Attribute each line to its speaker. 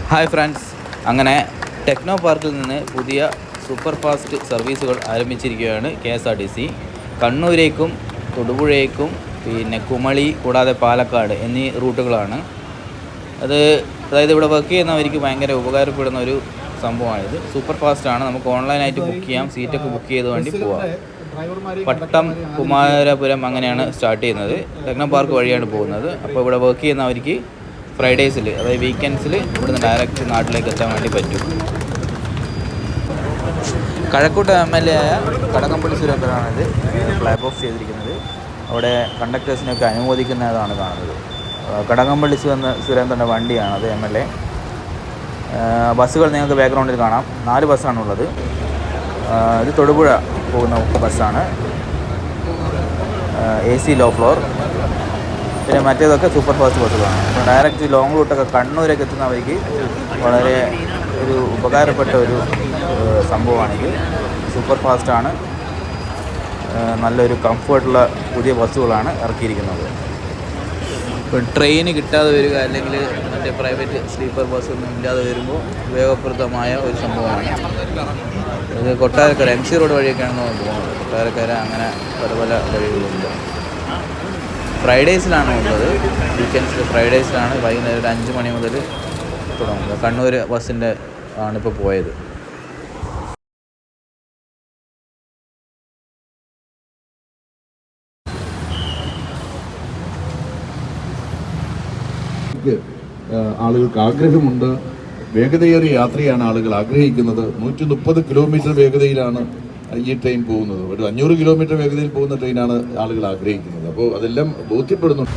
Speaker 1: Hi friends, അങ്ങനെ techno പാർക്കിൽ നിന്ന് പുതിയ സൂപ്പർ ഫാസ്റ്റ് സർവീസുകൾ ആരംഭിച്ചിരിക്കുകയാണ് KSRTC. കണ്ണൂരേക്കും തൊടുപുഴയേക്കും പിന്നെ കുമളി കൂടാതെ പാലക്കാട് എന്നീ റൂട്ടുകളാണ്. അതായത് ഇവിടെ വർക്ക് ചെയ്യുന്നവർക്ക് ഭയങ്കര ഉപകാരപ്പെടുന്ന ഒരു സംഭവമാണിത്. സൂപ്പർ ഫാസ്റ്റാണ്, നമുക്ക് ഓൺലൈനായിട്ട് ബുക്ക് ചെയ്യാം, സീറ്റൊക്കെ ബുക്ക് ചെയ്ത് വേണ്ടി പോവാം. പട്ടം, കുമാരപുരം അങ്ങനെയാണ് സ്റ്റാർട്ട് ചെയ്യുന്നത്. ടെക്നോ പാർക്ക് വഴിയാണ് പോകുന്നത്. അപ്പോൾ ഇവിടെ വർക്ക് ചെയ്യുന്നവർക്ക് ഫ്രൈഡേയ്സിൽ, അതായത് വീക്കെൻഡ്സിൽ ഇവിടുന്ന് ഡയറക്റ്റ് നാട്ടിലേക്ക് എത്താൻ വേണ്ടി പറ്റും. കഴക്കൂട്ടം MLA ആയ കടകംപള്ളി സുരേന്ദ്രനാണിത് ഫ്ലാഗ് ഓഫ് ചെയ്തിരിക്കുന്നത്. അവിടെ കണ്ടക്ടേഴ്സിനൊക്കെ അനുമോദിക്കുന്നതാണ് കാണുന്നത്. കടകംപള്ളി സുരേന്ദ്രൻ്റെ വണ്ടിയാണത്, MLA. ബസ്സുകൾ നിങ്ങൾക്ക് ബാക്ക്ഗ്രൗണ്ടിൽ കാണാം. 4 ബസ്സാണുള്ളത്. ഇത് തൊടുപുഴ പോകുന്ന ബസ്സാണ്, AC ലോ ഫ്ലോർ. പിന്നെ മറ്റേതൊക്കെ സൂപ്പർ ഫാസ്റ്റ് ബസ്സുകളാണ്. അപ്പോൾ ഡയറക്റ്റ് ലോങ് റൂട്ടൊക്കെ കണ്ണൂരൊക്കെ എത്തുന്നവർക്ക് വളരെ ഒരു ഉപകാരപ്പെട്ട ഒരു സംഭവമാണിത്. സൂപ്പർ ഫാസ്റ്റാണ്, നല്ലൊരു കംഫർട്ടുള്ള പുതിയ ബസ്സുകളാണ് ഇറക്കിയിരിക്കുന്നത്. ഇപ്പോൾ ട്രെയിന് കിട്ടാതെ വരിക അല്ലെങ്കിൽ മറ്റേ പ്രൈവറ്റ് സ്ലീപ്പർ ബസ്സൊന്നും ഇല്ലാതെ വരുമ്പോൾ ഉപയോഗപ്രദമായ ഒരു സംഭവമാണ് ഇത്. കൊട്ടാരക്കര MC റോഡ് വഴിയൊക്കെയാണെന്ന് പോകുന്നത്. കൊട്ടാരക്കര അങ്ങനെ പല പല വഴികളുണ്ട്. ഫ്രൈഡേയ്സിലാണ് ഉള്ളത്, വീക്കെൻഡ്സിൽ ഫ്രൈഡേയ്സിലാണ്. വൈകുന്നേരം ഒരു 5 മണി മുതൽ തുടങ്ങുന്നത്. കണ്ണൂർ ബസ്സിൻ്റെ ആണിപ്പോൾ പോയത്.
Speaker 2: ആളുകൾക്ക് ആഗ്രഹമുണ്ട്. വേഗതയേറിയ യാത്രയാണ് ആളുകൾ ആഗ്രഹിക്കുന്നത്. 130 കിലോമീറ്റർ വേഗതയിലാണ് ഈ ട്രെയിൻ പോകുന്നത്. ഒരു 500 കിലോമീറ്റർ വേഗതയിൽ പോകുന്ന ട്രെയിനാണ് ആളുകൾ ആഗ്രഹിക്കുന്നത്. അപ്പോൾ അതെല്ലാം ബോധ്യപ്പെടുന്നുണ്ട്.